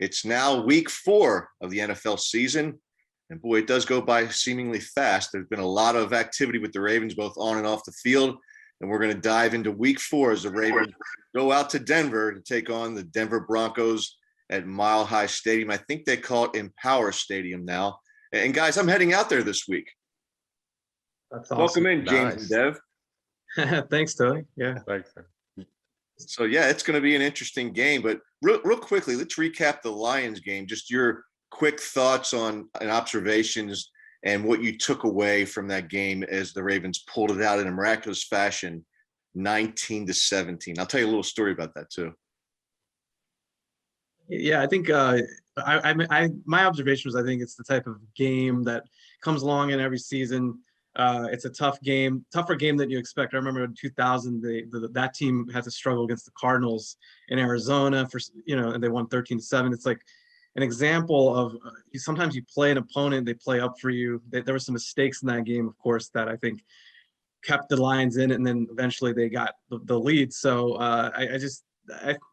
It's now week 4 of the NFL season. And boy, it does go by seemingly fast. There's been a lot of activity with the Ravens, both on and off the field. And we're going to dive into week 4 as the Ravens go out to Denver to take on the Denver Broncos at Mile High Stadium. I think they call it Empower Stadium now. And guys, I'm heading out there this week. That's awesome. Welcome in, James and Dev. Thanks, Tony. Yeah. Thanks. So, yeah, it's going to be an interesting game. But real quickly, let's recap the Lions game. Just your quick thoughts on and observations and what you took away from that game as the Ravens pulled it out in a miraculous fashion, 19-17. I'll tell you a little story about that, too. Yeah, I think my observation was I think it's the type of game that comes along in every season. It's a tougher game than you expect. I remember in 2000, that team had to struggle against the Cardinals in Arizona and they won 13-7. It's like an example of sometimes you play an opponent, they play up for you. There were some mistakes in that game, of course, that I think kept the Lions in it, and then eventually they got the lead. So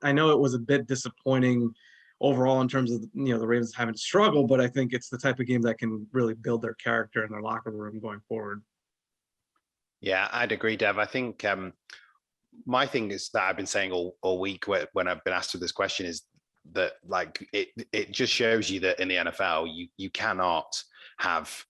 I know it was a bit disappointing overall in terms of the Ravens having to struggle, but I think it's the type of game that can really build their character in their locker room going forward. Yeah, I'd agree, Dev. I think my thing is that I've been saying all week when I've been asked this question is that it just shows you that in the NFL you cannot have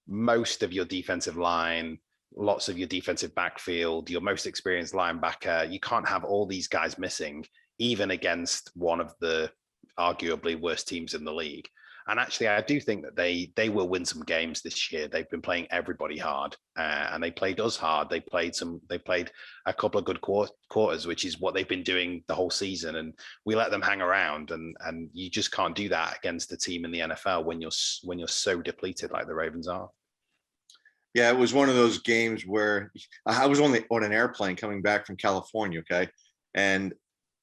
most of your defensive line, lots of your defensive backfield, your most experienced linebacker. You can't have all these guys missing, even against one of the arguably worst teams in the league. And actually, I do think that they will win some games this year. They've been playing everybody hard, and they played us hard. They played a couple of good quarters, which is what they've been doing the whole season. And we let them hang around, and you just can't do that against a team in the NFL when you're so depleted like the Ravens are. Yeah, it was one of those games where I was on an airplane coming back from California, okay? And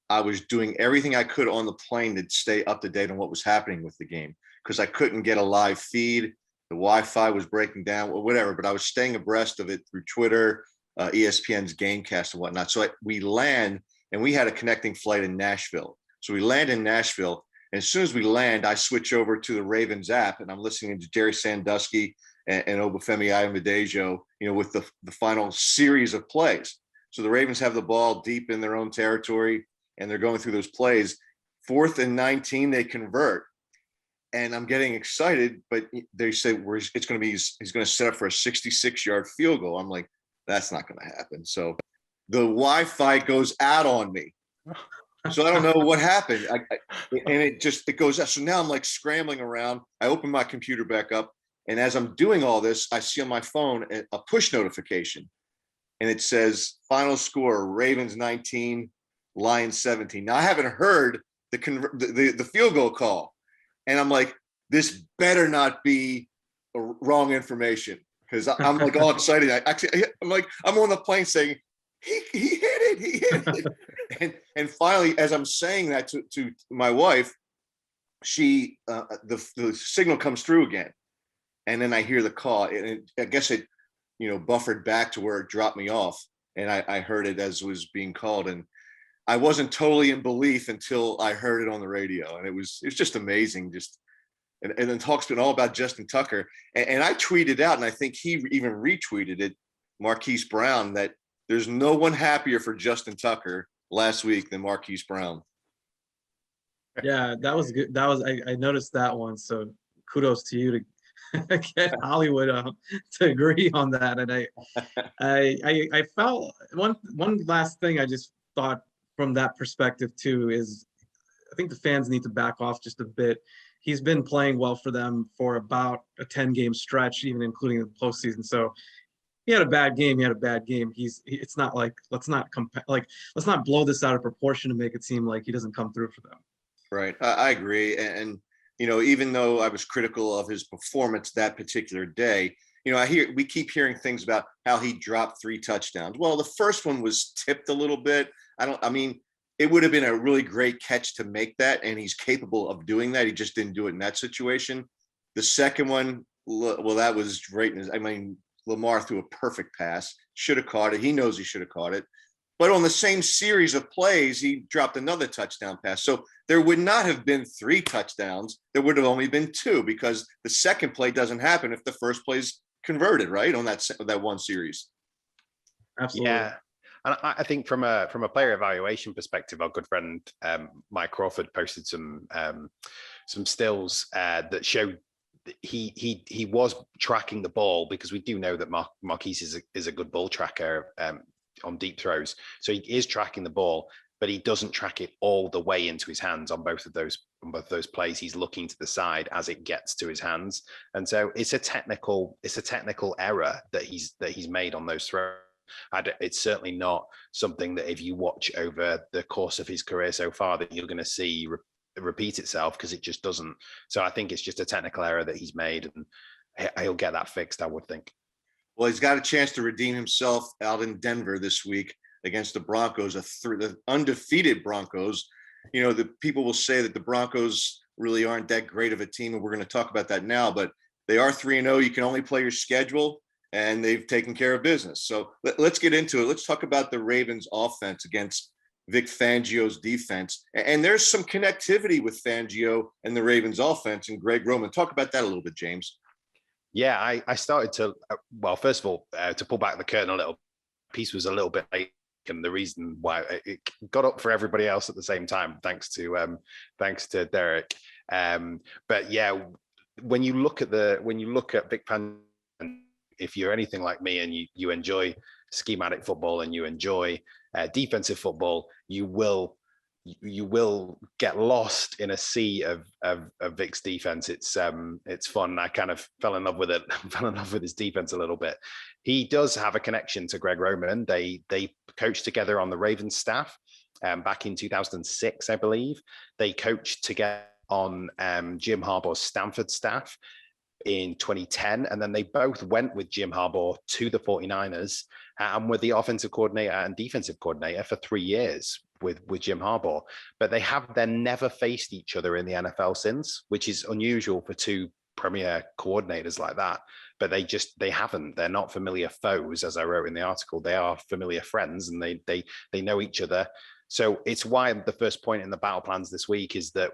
I was doing everything I could on the plane to stay up to date on what was happening with the game because I couldn't get a live feed. The Wi-Fi was breaking down or whatever, but I was staying abreast of it through Twitter, ESPN's Gamecast and whatnot. So we land, and we had a connecting flight in Nashville. So we land in Nashville, and as soon as we land, I switch over to the Ravens app, and I'm listening to Jerry Sandusky and Obafemi Ayomide, with the final series of plays. So the Ravens have the ball deep in their own territory, and they're going through those plays. 4th and 19, they convert. And I'm getting excited, but they say he's going to set up for a 66-yard field goal. I'm like, that's not going to happen. So the Wi-Fi goes out on me. So I don't know what happened. And it goes out. So now I'm like scrambling around. I open my computer back up. And as I'm doing all this, I see on my phone a push notification. And it says, final score, Ravens 19, Lions 17. Now, I haven't heard the field goal call. And I'm like, this better not be wrong information because I'm like all excited. I'm on the plane saying, he hit it. And finally, as I'm saying that to my wife, she the signal comes through again. And then I hear the call. And I guess it, buffered back to where it dropped me off. And I heard it as it was being called. And I wasn't totally in belief until I heard it on the radio. And it was just amazing. And then talk's been all about Justin Tucker. And I tweeted out, and I think he even retweeted it, Marquise Brown, that there's no one happier for Justin Tucker last week than Marquise Brown. Yeah, that was good. I noticed that one. So kudos to you to get Hollywood to agree on that. And I felt one last thing I just thought from that perspective too is I think the fans need to back off just a bit. He's been playing well for them for about a 10-game stretch, even including the postseason. So he had a bad game. It's not like let's not blow this out of proportion to make it seem like he doesn't come through for them. Right, I agree. And even though I was critical of his performance that particular day, we keep hearing things about how he dropped 3 touchdowns. Well, the first one was tipped a little bit. It would have been a really great catch to make that, and he's capable of doing that. He just didn't do it in that situation. The second one, well, that was great. Lamar threw a perfect pass, should have caught it. He knows he should have caught it. But on the same series of plays, he dropped another touchdown pass. So there would not have been 3 touchdowns. There would have only been 2, because the second play doesn't happen if the first play's converted, right, on that one series. Absolutely. Yeah. And I think from a player evaluation perspective, our good friend Mike Crawford posted some stills that showed he was tracking the ball, because we do know that Marquise is a good ball tracker on deep throws. So he is tracking the ball, but he doesn't track it all the way into his hands on both of those plays. He's looking to the side as it gets to his hands. And so it's a technical error that he's made on those throws. It's certainly not something that, if you watch over the course of his career so far, that you're going to see repeat itself, because it just doesn't. So I think it's just a technical error that he's made, and he'll get that fixed, I would think. Well, he's got a chance to redeem himself out in Denver this week against the Broncos, the undefeated Broncos. You know, the people will say that the Broncos really aren't that great of a team, and we're going to talk about that now, but they are 3-0. You can only play your schedule, and they've taken care of business. So let's get into it. Let's talk about the Ravens offense against Vic Fangio's defense. And there's some connectivity with Fangio and the Ravens offense and Greg Roman. Talk about that a little bit, James. Yeah, I started to, well, first of all, to pull back the curtain a little, piece was a little bit late, and the reason why it got up for everybody else at the same time, thanks to Derek. But yeah, when you look at Vic Fangio, if you're anything like me and you enjoy schematic football and you enjoy defensive football, you will get lost in a sea of Vic's defense. It's fun. I kind of fell in love with it. Fell in love with his defense a little bit. He does have a connection to Greg Roman. They coached together on the Ravens staff back in 2006, I believe. They coached together on Jim Harbaugh's Stanford staff in 2010, and then they both went with Jim Harbaugh to the 49ers and were the offensive coordinator and defensive coordinator for 3 years with Jim Harbaugh. But they have then never faced each other in the NFL since, which is unusual for 2 premier coordinators like that. But they haven't. They're not familiar foes, as I wrote in the article. They are familiar friends, and they know each other. So it's why the first point in the battle plans this week is that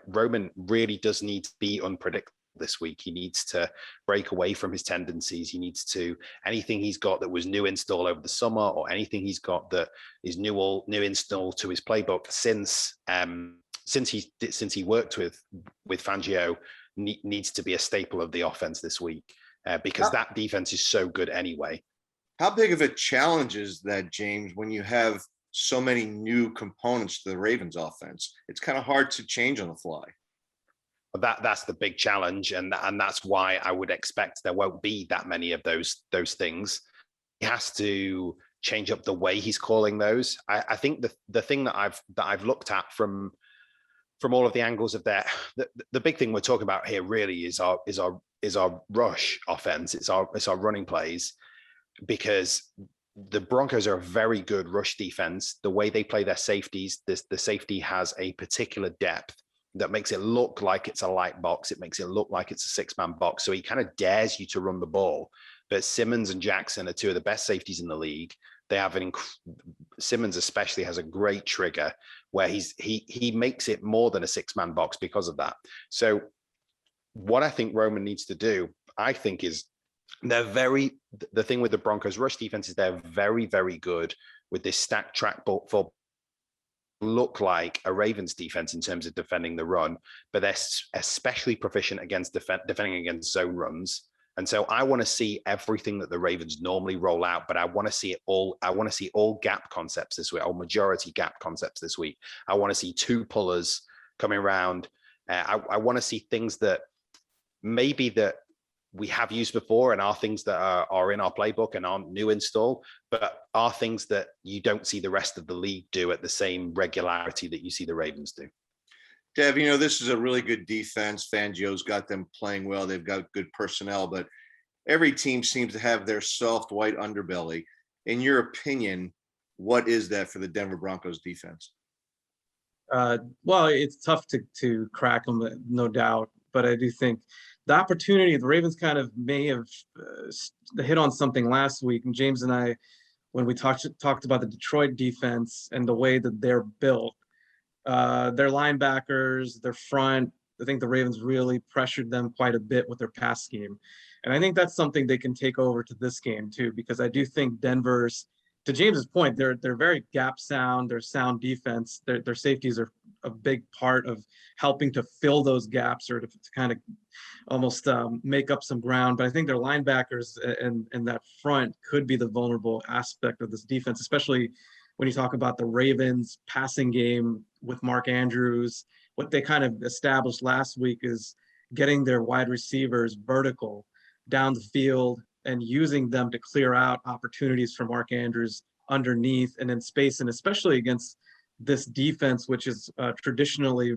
Roman really does need to be unpredictable this week. He needs to break away from his tendencies. He needs to, anything he's got that was new install over the summer, or anything he's got that is new install to his playbook since he worked with Fangio, needs to be a staple of the offense this week, because that defense is so good anyway. How big of a challenge is that, James, when you have so many new components to the Ravens offense? It's kind of hard to change on the fly. That's the big challenge, and that's why I would expect there won't be that many of those things. He has to change up the way he's calling those. I think the thing that I've looked at from all of the angles of that, the big thing we're talking about here really is our rush offense. It's our running plays, because the Broncos are a very good rush defense. The way they play their safeties, the safety has a particular depth that makes it look like it's a light box. It makes it look like it's a 6-man box. So he kind of dares you to run the ball. But Simmons and Jackson are 2 of the best safeties in the league. They have Simmons especially has a great trigger where he makes it more than a 6-man box because of that. So what I think Roman needs to do, I think, is the thing with the Broncos rush defense is they're very, very good with this stack track for look like a Ravens defense in terms of defending the run, but they're especially proficient against defending against zone runs. And so I want to see everything that the Ravens normally roll out, but I want to see it all. I want to see all gap concepts this week, or majority gap concepts this week. I want to see 2 pullers coming around. I want to see things that maybe that we have used before and are things that are in our playbook and aren't new install, but are things that you don't see the rest of the league do at the same regularity that you see the Ravens do. Dev, this is a really good defense. Fangio's got them playing well. They've got good personnel, but every team seems to have their soft white underbelly. In your opinion, what is that for the Denver Broncos defense? Well, it's tough to crack them, no doubt, but I do think the opportunity, the Ravens kind of may have hit on something last week, and James and I when we talked about the Detroit defense and the way that they're built, their linebackers, their front, I think the Ravens really pressured them quite a bit with their pass scheme. And I think that's something they can take over to this game too, because I do think Denver's, to James's point, they're very gap sound, they're sound defense. Their safeties are a big part of helping to fill those gaps or to kind of almost make up some ground. But I think their linebackers and that front could be the vulnerable aspect of this defense, especially when you talk about the Ravens passing game with Mark Andrews. What they kind of established last week is getting their wide receivers vertical down the field and using them to clear out opportunities for Mark Andrews underneath and in space, and especially against this defense, which is traditionally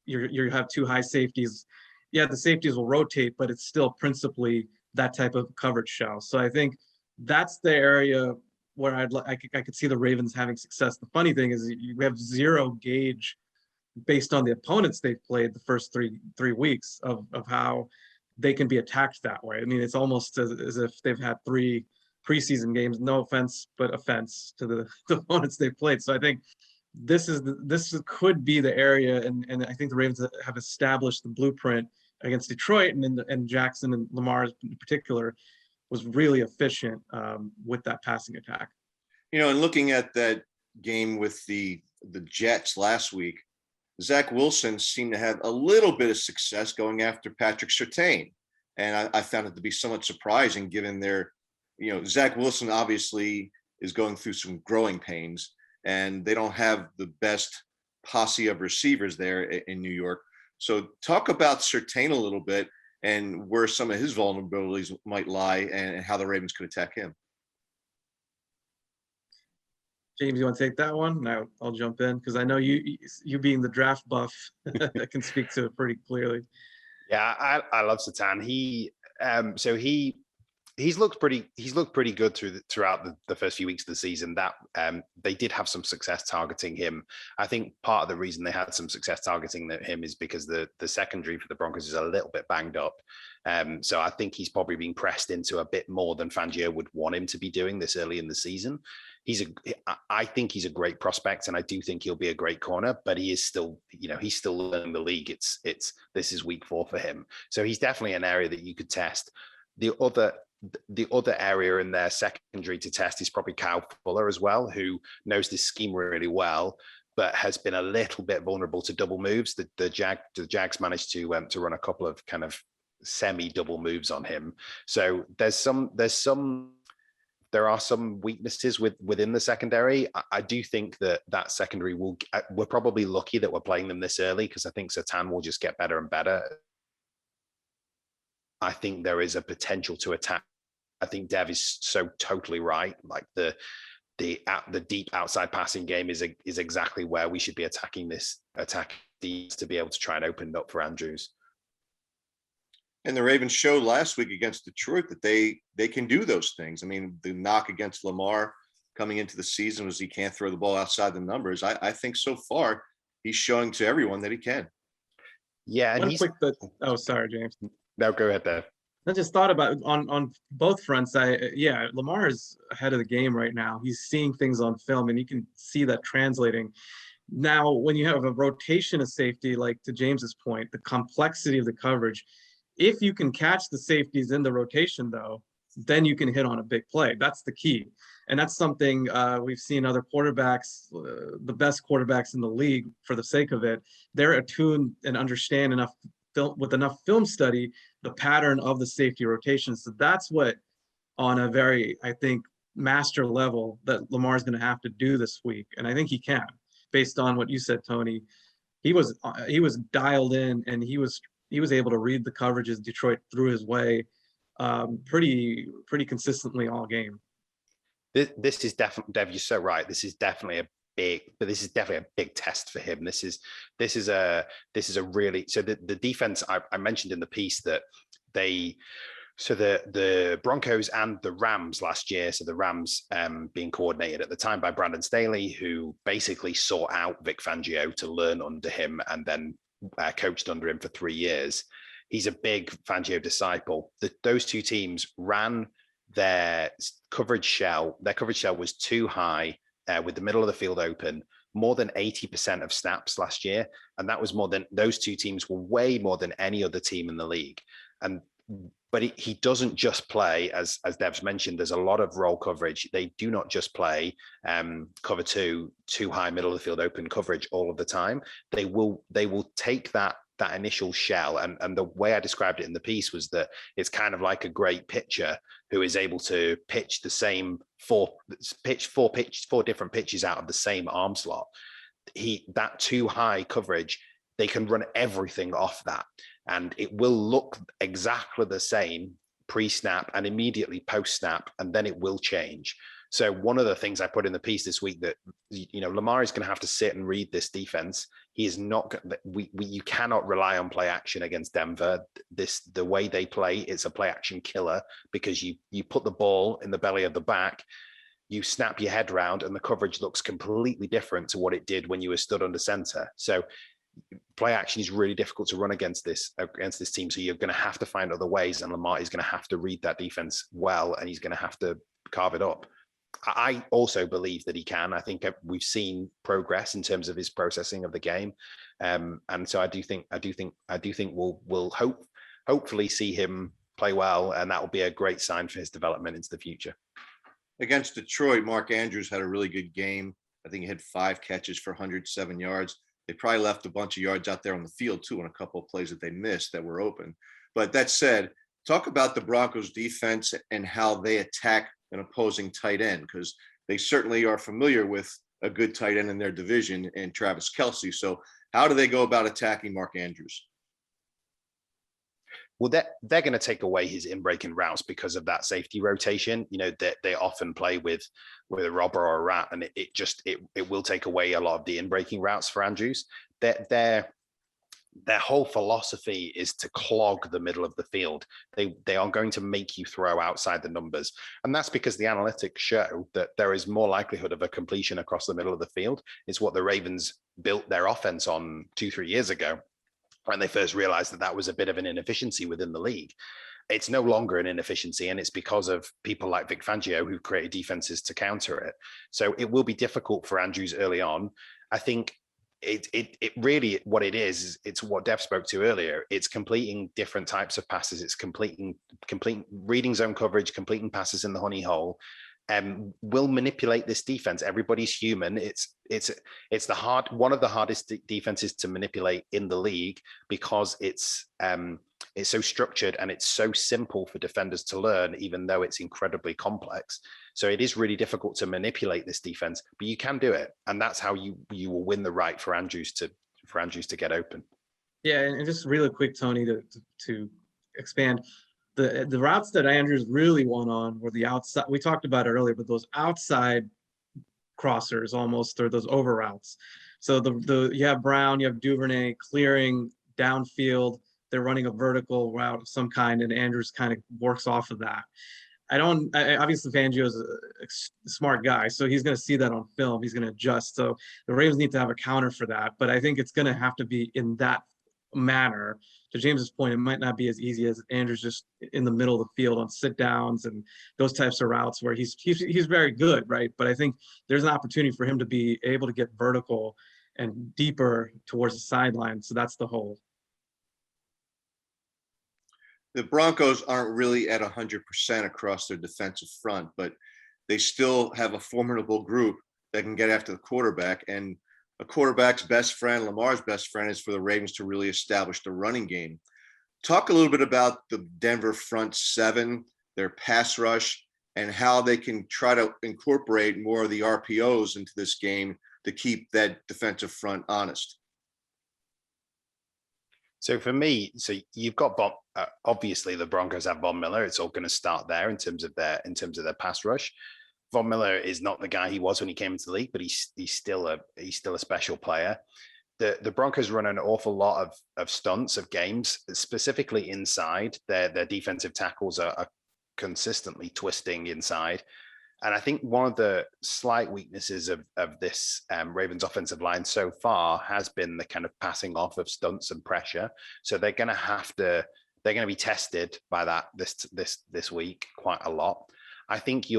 you have two high safeties. Yeah, the safeties will rotate, but it's still principally that type of coverage show. So I think that's the area where I could see the Ravens having success. The funny thing is you have zero gauge based on the opponents they've played the first three weeks of how they can be attacked that way. I mean, it's almost as if they've had 3 preseason games. No offense, but offense to the opponents they've played. So I think this could be the area, and I think the Ravens have established the blueprint against Detroit, and Jackson and Lamar in particular was really efficient with that passing attack. And looking at that game with the Jets last week, Zach Wilson seemed to have a little bit of success going after Patrick Surtain. And I found it to be somewhat surprising given Zach Wilson obviously is going through some growing pains, and they don't have the best posse of receivers there in New York. So talk about Surtain a little bit and where some of his vulnerabilities might lie and how the Ravens could attack him. James, you want to take that one? No, I'll jump in because I know you being the draft buff can speak to it pretty clearly. Yeah, I love Satan. He's looked pretty good throughout the first few weeks of the season. That they did have some success targeting him. I think part of the reason they had some success targeting him is because the secondary for the Broncos is a little bit banged up. So I think he's probably being pressed into a bit more than Fangio would want him to be doing this early in the season. I think he's a great prospect, and I do think he'll be a great corner, but he is still, he's still learning the league. This is week 4 for him. So he's definitely an area that you could test. The other area in their secondary to test is probably Kyle Fuller as well, who knows this scheme really well, but has been a little bit vulnerable to double moves. The Jags managed to run a couple of kind of semi-double moves on him. So there are some weaknesses within the secondary. I do think that secondary we're probably lucky that we're playing them this early, because I think Satan will just get better and better. I think there is a potential to attack. I think Dev is so totally right. Like the deep outside passing game is exactly where we should be attacking to be able to try and open it up for Andrews. And the Ravens showed last week against Detroit that they can do those things. I mean, the knock against Lamar coming into the season was he can't throw the ball outside the numbers. I think so far he's showing to everyone that he can. Yeah. And sorry, James. No, go ahead, Dave. I just thought about on both fronts. Lamar is ahead of the game right now. He's seeing things on film, and you can see that translating. Now, when you have a rotation of safety, like to James's point, the complexity of the coverage, if you can catch the safeties in the rotation, though, then you can hit on a big play. That's the key. And that's something we've seen other quarterbacks, the best quarterbacks in the league, for the sake of it, they're attuned and understand enough with enough film study, the pattern of the safety rotation. So that's what, on a very, I think, master level, that Lamar is going to have to do this week. And I think he can, based on what you said, Tony. He was dialed in, and he was able to read the coverages Detroit threw his way pretty consistently all game. This is definitely, Dev, you're so right. This is definitely a big test for him. This is a really, so the defense I mentioned in the piece that the Broncos and the Rams last year, so the Rams being coordinated at the time by Brandon Staley, who basically sought out Vic Fangio to learn under him and then coached under him for 3 years. He's a big Fangio disciple. Those two teams ran their coverage shell was too high with the middle of the field open, more than 80% of snaps last year. And that was more than, those two teams were way more than any other team in the league. But he doesn't just play, as Dev's mentioned, there's a lot of roll coverage. They do not just play cover two, too high, middle of the field open coverage all of the time. They will take that initial shell. And the way I described it in the piece was that it's kind of like a great pitcher who is able to pitch the same four different pitches out of the same arm slot. That too high coverage, they can run everything off that. And it will look exactly the same pre-snap and immediately post-snap, and then it will change. So one of the things I put in the piece this week that, Lamar is going to have to sit and read this defense. He is not, you cannot rely on play action against Denver. The way they play, it's a play action killer, because you put the ball in the belly of the back, you snap your head round, and the coverage looks completely different to what it did when you were stood under center. So play action is really difficult to run against this team. So you're going to have to find other ways, and Lamar is going to have to read that defense well, and he's going to have to carve it up. I also believe that he can. I think we've seen progress in terms of his processing of the game, and so I do think we'll hopefully see him play well, and that will be a great sign for his development into the future. Against Detroit, Mark Andrews had a really good game. I think he had 5 catches for 107 yards. They probably left a bunch of yards out there on the field too, on a couple of plays that they missed that were open. But that said, talk about the Broncos defense and how they attack an opposing tight end, because they certainly are familiar with a good tight end in their division and Travis Kelce. So how do they go about attacking Mark Andrews? Well, they're going to take away his in-breaking routes because of that safety rotation. They often play with a robber or a rat, and it will take away a lot of the in-breaking routes for Andrews. Their whole philosophy is to clog the middle of the field. They are going to make you throw outside the numbers. And that's because the analytics show that there is more likelihood of a completion across the middle of the field. It's what the Ravens built their offense on 2-3 years ago, when they first realized that was a bit of an inefficiency within the league. It's no longer an inefficiency, and it's because of people like Vic Fangio who created defenses to counter it. So it will be difficult for Andrews early on. I think it really, what it is, it's what Dev spoke to earlier. It's completing different types of passes. It's completing reading zone coverage, completing passes in the honey hole. Will manipulate this defense. Everybody's human. It's one of the hardest defenses to manipulate in the league, because it's so structured and it's so simple for defenders to learn, even though it's incredibly complex. So it is really difficult to manipulate this defense, but you can do it, and that's how you will win the right for Andrews to get open. Yeah, and just really quick, Tony, to expand. The routes that Andrews really won on were the outside. We talked about it earlier, but those outside crossers almost, or those over routes. So you have Brown, you have Duvernay clearing downfield. They're running a vertical route of some kind, and Andrews kind of works off of that. Obviously Fangio is a smart guy, so he's going to see that on film. He's going to adjust. So the Ravens need to have a counter for that, but I think it's going to have to be in that manner. To James's point, it might not be as easy as Andrews just in the middle of the field on sit downs and those types of routes where he's very good, right? But I think there's an opportunity for him to be able to get vertical and deeper towards the sideline. So that's the whole. The Broncos aren't really at 100% across their defensive front, but they still have a formidable group that can get after the quarterback. And a quarterback's best friend, Lamar's best friend, is for the Ravens to really establish the running game. Talk a little bit about the Denver front seven, their pass rush, and how they can try to incorporate more of the RPOs into this game to keep that defensive front honest. So for me, you've got obviously the Broncos have Von Miller. It's all going to start there in terms of their pass rush. Von Miller is not the guy he was when he came into the league, but he's still a special player. The Broncos run an awful lot of stunts of games, specifically inside. Their defensive tackles are consistently twisting inside. And I think one of the slight weaknesses of this Ravens offensive line so far has been the kind of passing off of stunts and pressure. So they're going to be tested by that this week quite a lot. I think the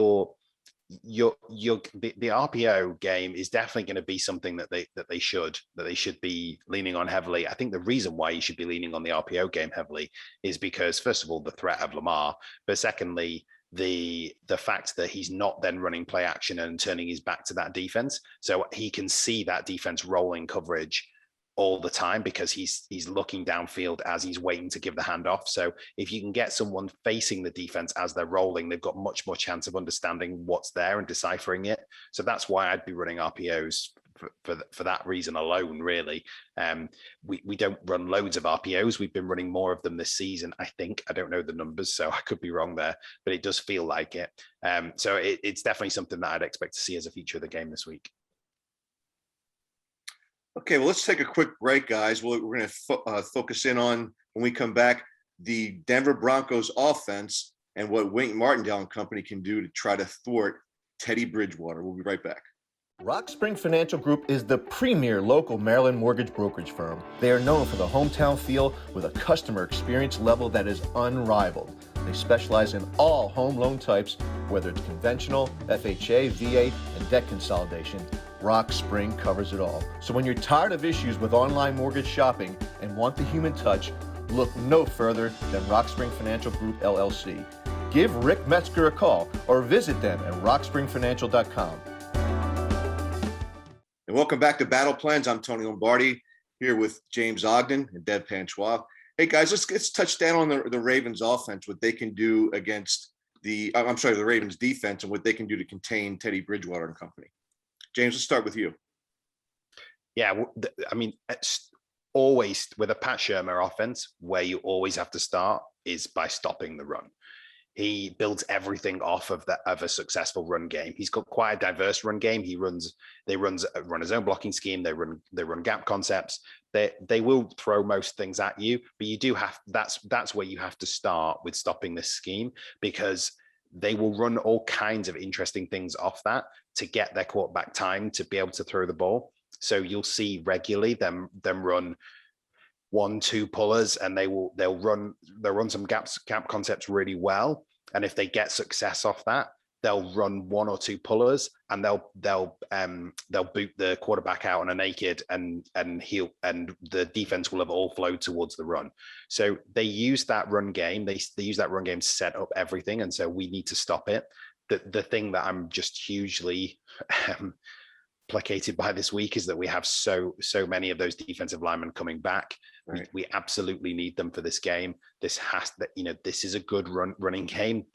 RPO game is definitely going to be something that they should be leaning on heavily. I think the reason why you should be leaning on the RPO game heavily is because, first of all, the threat of Lamar, but secondly, the fact that he's not then running play action and turning his back to that defense, so he can see that defense rolling coverage all the time because he's looking downfield as he's waiting to give the handoff. So if you can get someone facing the defense as they're rolling, they've got much more chance of understanding what's there and deciphering it. So that's why I'd be running RPOs for that reason alone, really. We don't run loads of RPOs. We've been running more of them this season, I think. I don't know the numbers, so I could be wrong there, but it does feel like it. So it's definitely something that I'd expect to see as a feature of the game this week. Okay, well, let's take a quick break, guys. We're going to focus in on, when we come back, the Denver Broncos offense and what Wink Martindale and company can do to try to thwart Teddy Bridgewater. We'll be right back. Rock Spring Financial Group is the premier local Maryland mortgage brokerage firm. They are known for the hometown feel with a customer experience level that is unrivaled. They specialize in all home loan types, whether it's conventional, FHA, VA, and debt consolidation. Rock Spring covers it all. So when you're tired of issues with online mortgage shopping and want the human touch, look no further than Rock Spring Financial Group, LLC. Give Rick Metzger a call or visit them at rockspringfinancial.com. And welcome back to Battle Plans. I'm Tony Lombardi here with James Ogden and Dev Panchwagh. Hey guys, let's touch down on the Ravens offense, what they can do against the Ravens defense and what they can do to contain Teddy Bridgewater and company. James, let's start with you. Yeah, I mean, it's always with a Pat Shurmur offense, where you always have to start is by stopping the run. He builds everything off of a successful run game. He's got quite a diverse run game. They run a zone blocking scheme. They run gap concepts. They will throw most things at you, but you do have that's where you have to start with stopping this scheme, because they will run all kinds of interesting things off that to get their quarterback time to be able to throw the ball. So you'll see regularly them run 1-2 pullers, and they'll run some gap concepts really well. And if they get success off that, they'll run 1 or 2 pullers, and they'll boot the quarterback out on a naked, and the defense will have all flowed towards the run. So they use that run game. They use that run game to set up everything, and so we need to stop it. The thing that I'm just hugely placated by this week is that we have so many of those defensive linemen coming back. Right. We absolutely need them for this game. This is a good running game.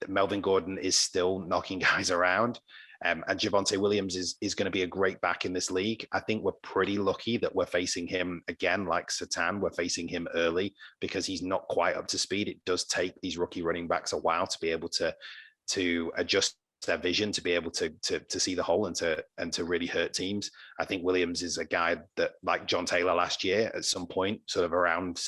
Melvin Gordon is still knocking guys around. And Javonte Williams is going to be a great back in this league. I think we're pretty lucky that we're facing him again, like Satan. We're facing him early because he's not quite up to speed. It does take these rookie running backs a while to be able to adjust their vision, to be able to see the hole and to really hurt teams. I think Williams is a guy that, like John Taylor last year, at some point, sort of around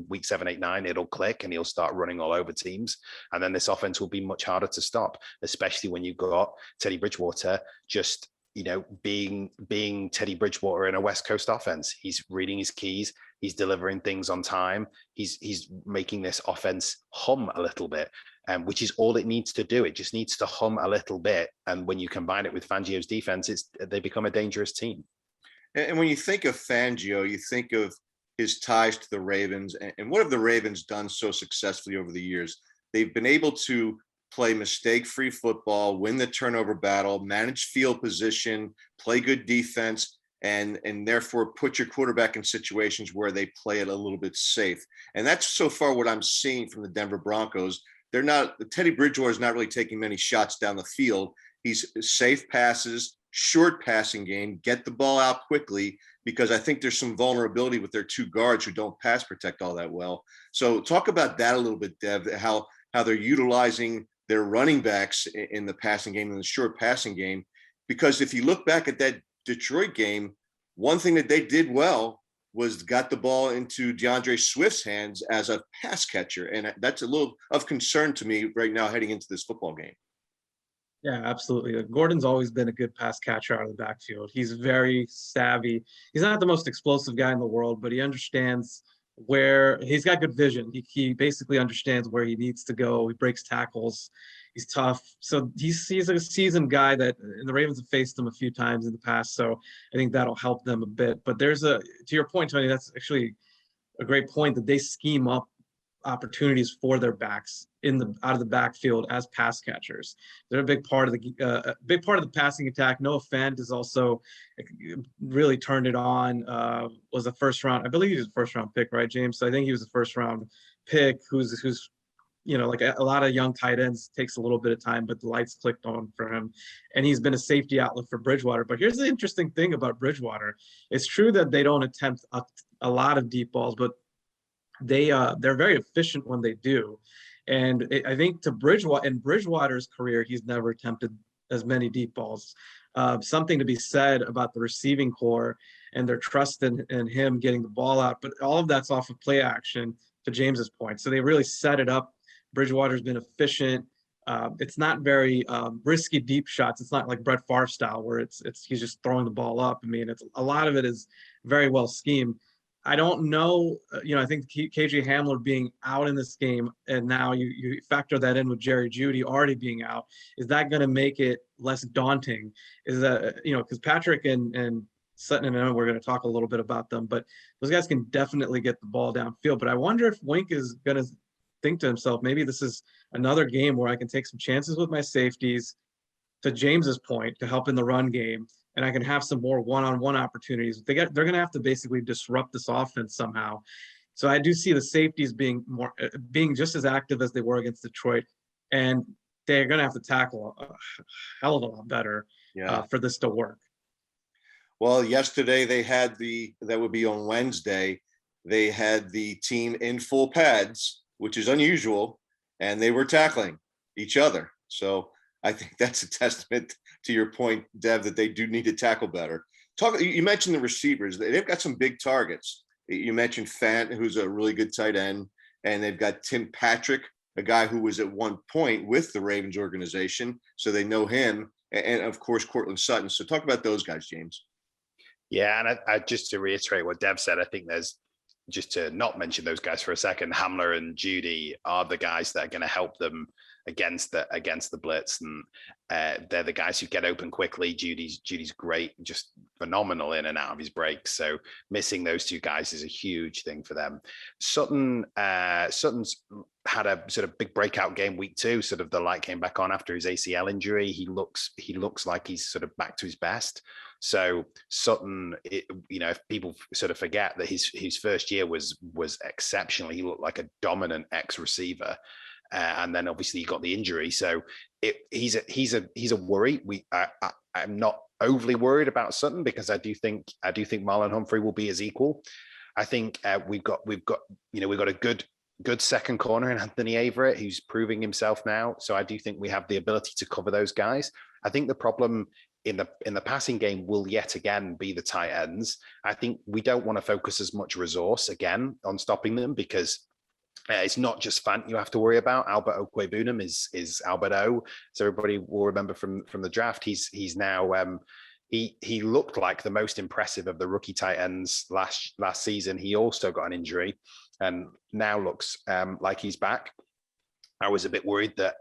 week 7, 8, 9, it'll click and he'll start running all over teams. And then this offense will be much harder to stop, especially when you've got Teddy Bridgewater just, being Teddy Bridgewater in a West Coast offense. He's reading his keys. He's delivering things on time. He's making this offense hum a little bit, which is all it needs to do. It just needs to hum a little bit. And when you combine it with Fangio's defense, they become a dangerous team. And when you think of Fangio, you think of his ties to the Ravens. And what have the Ravens done so successfully over the years? They've been able to play mistake-free football, win the turnover battle, manage field position, play good defense, and therefore put your quarterback in situations where they play it a little bit safe. And that's so far what I'm seeing from the Denver Broncos. Teddy Bridgewater is not really taking many shots down the field. He's safe passes, short passing game, get the ball out quickly, because I think there's some vulnerability with their 2 guards who don't pass protect all that well. So talk about that a little bit, Dev, how they're utilizing their running backs in the passing game and the short passing game. Because if you look back at that Detroit game, one thing that they did well was got the ball into DeAndre Swift's hands as a pass catcher. And that's a little of concern to me right now heading into this football game. Yeah, absolutely. Gordon's always been a good pass catcher out of the backfield. He's very savvy. He's not the most explosive guy in the world, but he understands where he's got good vision. He basically understands where he needs to go. He breaks tackles. He's tough. So he's a seasoned guy that, and the Ravens have faced him a few times in the past. So I think that'll help them a bit. But to your point, Tony, that's actually a great point, that they scheme up opportunities for their backs out of the backfield as pass catchers. They're a big part of the passing attack. Noah Fant is also really turned it on. Was a first round, I believe he was a first round pick, right, James? So I think he was a first round pick who's like a lot of young tight ends, takes a little bit of time, but the lights clicked on for him. And he's been a safety outlet for Bridgewater. But here's the interesting thing about Bridgewater. It's true that they don't attempt a lot of deep balls, but they're very efficient when they do. And I think in Bridgewater's career, he's never attempted as many deep balls. Something to be said about the receiving core and their trust in him getting the ball out. But all of that's off of play action, to James's point. So they really set it up. Bridgewater's been efficient. It's not very risky deep shots. It's not like Brett Favre style where he's just throwing the ball up. I mean, a lot of it is very well schemed. I don't know, I think KJ Hamler being out in this game, and now you factor that in with Jerry Jeudy already being out, is that going to make it less daunting? Is that, because Patrick and Sutton, and I know we're going to talk a little bit about them, but those guys can definitely get the ball downfield. But I wonder if Wink is going to think to himself, maybe this is another game where I can take some chances with my safeties, to James's point, to help in the run game, and I can have some more one-on-one opportunities. They're going to have to basically disrupt this offense somehow. So I do see the safeties being just as active as they were against Detroit, and they're going to have to tackle a hell of a lot better for this to work. Well, yesterday that would be on Wednesday, they had the team in full pads, which is unusual, and they were tackling each other. So I think that's a testament to your point, Dev, that they do need to tackle better. You mentioned the receivers. They've got some big targets. You mentioned Fant, who's a really good tight end, and they've got Tim Patrick, a guy who was at one point with the Ravens organization, so they know him, and of course, Cortland Sutton. So talk about those guys, James. Yeah, and I just to reiterate what Dev said, I think there's, just to not mention those guys for a second, Hamler and Jeudy are the guys that are going to help them against the blitz, and they're the guys who get open quickly. Judy's great, just phenomenal in and out of his breaks. So missing those two guys is a huge thing for them. Sutton's had a sort of big breakout game week 2. Sort of the light came back on after his ACL injury. He looks like he's sort of back to his best. So Sutton, if people sort of forget that his first year was exceptional. He looked like a dominant receiver. And then obviously he got the injury, so he's a worry. I'm not overly worried about Sutton, because I do think Marlon Humphrey will be his equal. I think we've got a good second corner in Anthony Averett, who's proving himself now. So I do think we have the ability to cover those guys. I think the problem in the passing game will yet again be the tight ends. I think we don't want to focus as much resource again on stopping them, because it's not just Fant you have to worry about. Albert Okwuegbunam is Albert O. So everybody will remember from the draft. He's now he looked like the most impressive of the rookie tight ends last season. He also got an injury and now looks like he's back. I was a bit worried that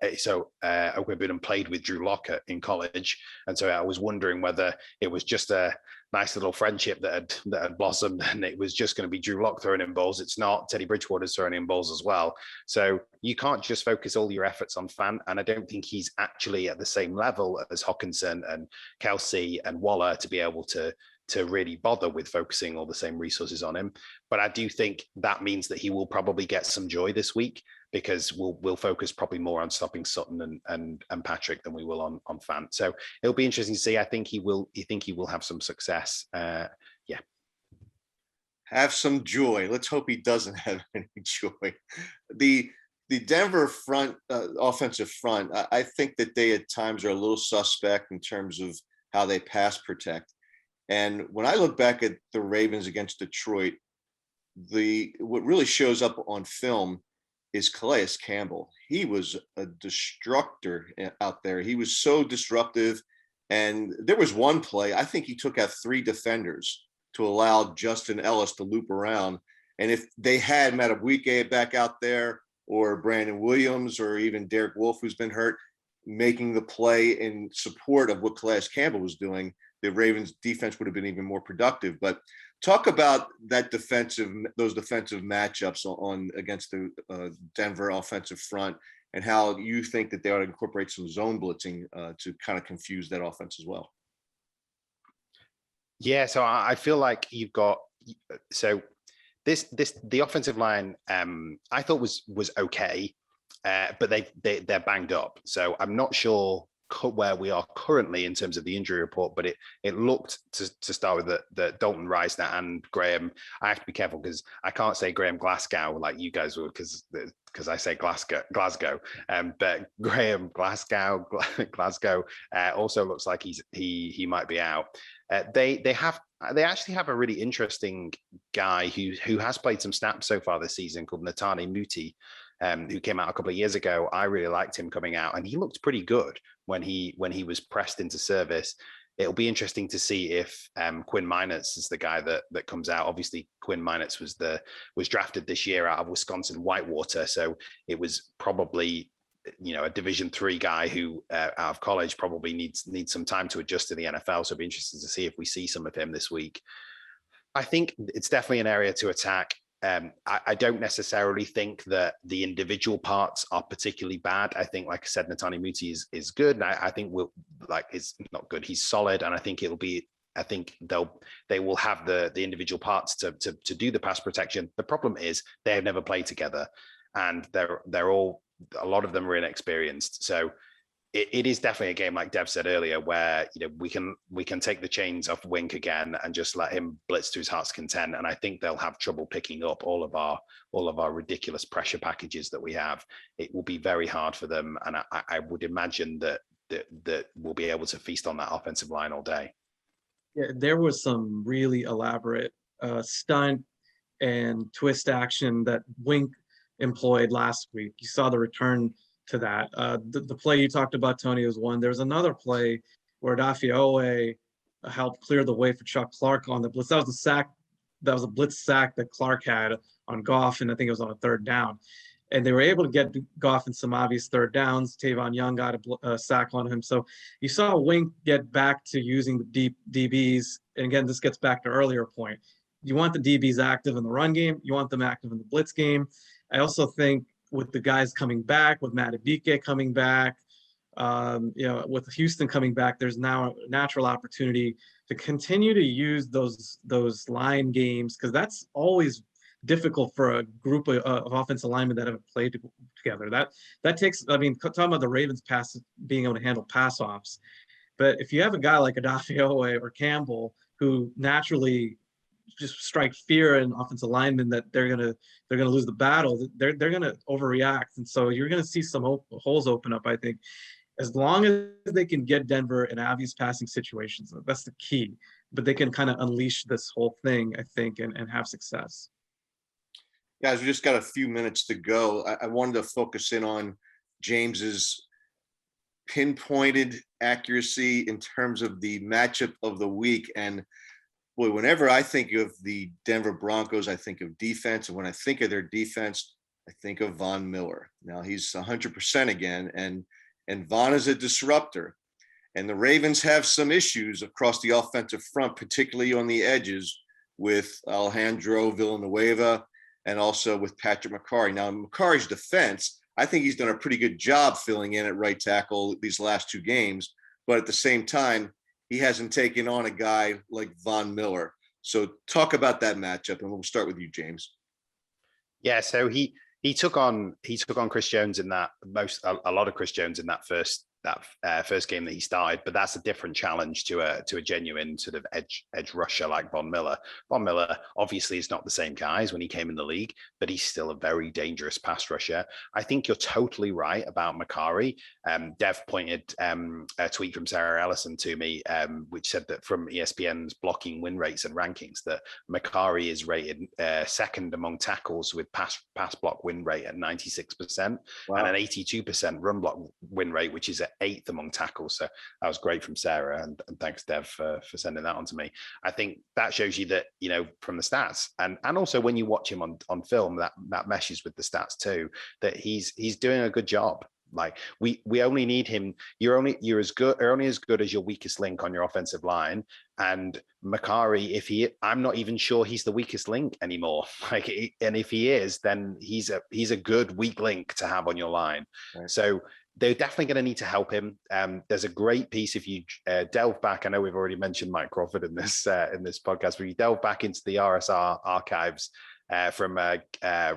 Okwuegbunam played with Drew Lock in college, and so I was wondering whether it was just a nice little friendship that had blossomed, and it was just going to be Drew Lock throwing in balls. It's not. Teddy Bridgewater's throwing in balls as well. So you can't just focus all your efforts on Fant, and I don't think he's actually at the same level as Hockenson and Kelsey and Waller to be able to really bother with focusing all the same resources on him. But I do think that means that he will probably get some joy this week, because we'll focus probably more on stopping Sutton and Patrick than we will on Fant. So it'll be interesting to see. I think he will have some success. Have some joy. Let's hope he doesn't have any joy. The Denver offensive front, I think that they at times are a little suspect in terms of how they pass protect. And when I look back at the Ravens against Detroit, what really shows up on film is Calais Campbell. He was a destructor out there. He was so disruptive. And there was one play, I think he took out 3 defenders to allow Justin Ellis to loop around. And if they had Matabwike back out there, or Brandon Williams, or even Derek Wolfe, who's been hurt, making the play in support of what Calais Campbell was doing, the Ravens defense would have been even more productive. But talk about those defensive matchups on against the Denver offensive front, and how you think that they ought to incorporate some zone blitzing to kind of confuse that offense as well. Yeah, so I feel like you've got the offensive line I thought was okay, but they're banged up. So I'm not sure where we are currently in terms of the injury report, but it looked to start with the Dalton Reisner and Graham. I have to be careful because I can't say Graham Glasgow like you guys would because I say Glasgow. But Graham Glasgow also looks like he might be out. They actually have a really interesting guy who has played some snaps so far this season called Netane Muti, who came out a couple of years ago. I really liked him coming out, and he looked pretty good when he was pressed into service. It'll be interesting to see if Quinn Meinerz is the guy that comes out. Obviously, Quinn Meinerz was drafted this year out of Wisconsin Whitewater, so it was probably a Division III guy who out of college probably needs some time to adjust to the NFL. So it'll be interesting to see if we see some of him this week. I think it's definitely an area to attack. I don't necessarily think that the individual parts are particularly bad. I think, like I said, Netane Muti is good. And I think it's not good. He's solid. And I think they will have the individual parts to do the pass protection. The problem is they have never played together, and they're all, a lot of them are inexperienced. So it is definitely a game, like Dev said earlier, where we can take the chains off Wink again and just let him blitz to his heart's content. And I think they'll have trouble picking up all of our ridiculous pressure packages that we have. It will be very hard for them, and I would imagine that we'll be able to feast on that offensive line all day. Yeah, there was some really elaborate stunt and twist action that Wink employed last week. You saw the return to that. The play you talked about, Tony, was one. There's another play where Dafioe helped clear the way for Chuck Clark on the blitz. That was the sack. That was a blitz sack that Clark had on Goff, and I think it was on a third down. And they were able to get Goff in some obvious third downs. Tavon Young got a sack on him. So you saw Wink get back to using the deep DBs. And again, this gets back to earlier point. You want the DBs active in the run game. You want them active in the blitz game. I also think with the guys coming back, with Matt Abike coming back, with Houston coming back, there's now a natural opportunity to continue to use those line games, because that's always difficult for a group of offensive linemen that haven't played together. That takes, talking about the Ravens being able to handle pass offs, but if you have a guy like Adafioe or Campbell who naturally just strike fear in offensive linemen that they're gonna lose the battle, they're gonna overreact, and so you're gonna see some holes open up. I think as long as they can get Denver in obvious passing situations, that's the key. But they can kind of unleash this whole thing, I think, and have success. Guys, we just got a few minutes to go. I wanted to focus in on James's pinpointed accuracy in terms of the matchup of the week. And boy, whenever I think of the Denver Broncos, I think of defense. And when I think of their defense, I think of Von Miller. Now he's 100% again. And Von is a disruptor. And the Ravens have some issues across the offensive front, particularly on the edges with Alejandro Villanueva and also with Patrick McCarry. Now, in McCarry's defense, I think he's done a pretty good job filling in at right tackle these last two games. But at the same time, he hasn't taken on a guy like Von Miller. So talk about that matchup, and we'll start with you, James. Yeah, so he took on Chris Jones in that a lot of Chris Jones in that first game that he started, but that's a different challenge to a genuine sort of edge rusher like Von Miller. Von Miller obviously is not the same guy as when he came in the league, but he's still a very dangerous pass rusher. I think you're totally right about McCarry. Dev pointed a tweet from Sarah Ellison to me, which said that from ESPN's blocking win rates and rankings, that McCarry is rated second among tackles with pass block win rate at 96%, wow, and an 82% run block win rate, which is at 8th among tackles. So that was great from Sarah, and thanks, Dev, for sending that on to me. I think that shows you that, from the stats, and also when you watch him on film, that meshes with the stats too, that he's doing a good job. Like we only need him. You're only as good as your weakest link on your offensive line. And Macari, I'm not even sure he's the weakest link anymore. And if he is, then he's a good weak link to have on your line. Right. So they're definitely going to need to help him. There's a great piece if you delve back. I know we've already mentioned Mike Crawford in this podcast, but you delve back into the RSR archives from a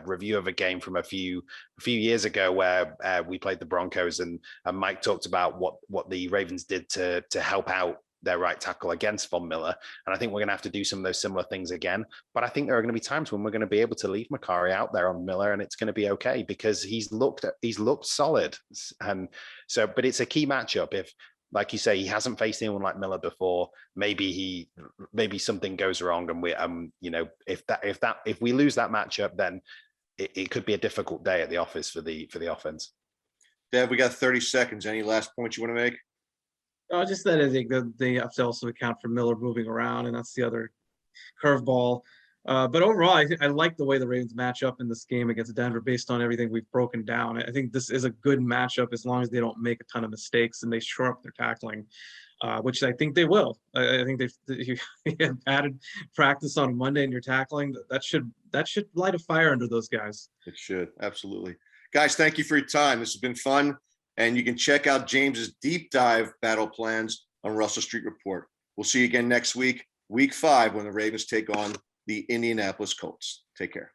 review of a game from a few years ago where we played the Broncos, and Mike talked about what the Ravens did to help out their right tackle against Von Miller. And I think we're going to have to do some of those similar things again. But I think there are going to be times when we're going to be able to leave Macari out there on Miller, and it's going to be okay because he's looked solid. And so, but it's a key matchup. If, like you say, he hasn't faced anyone like Miller before, maybe something goes wrong, and we, if we lose that matchup, then it could be a difficult day at the office for the offense. Dev, we got 30 seconds. Any last points you want to make? Just that I think that they have to also account for Miller moving around, and that's the other curveball. But overall, I like the way the Ravens match up in this game against Denver based on everything we've broken down. I think this is a good matchup as long as they don't make a ton of mistakes and they shore up their tackling, which I think they will. I think you added practice on Monday and you're tackling. That should light a fire under those guys. It should, absolutely. Guys, thank you for your time. This has been fun. And you can check out James's deep dive battle plans on Russell Street Report. We'll see you again next week, week 5, when the Ravens take on the Indianapolis Colts. Take care.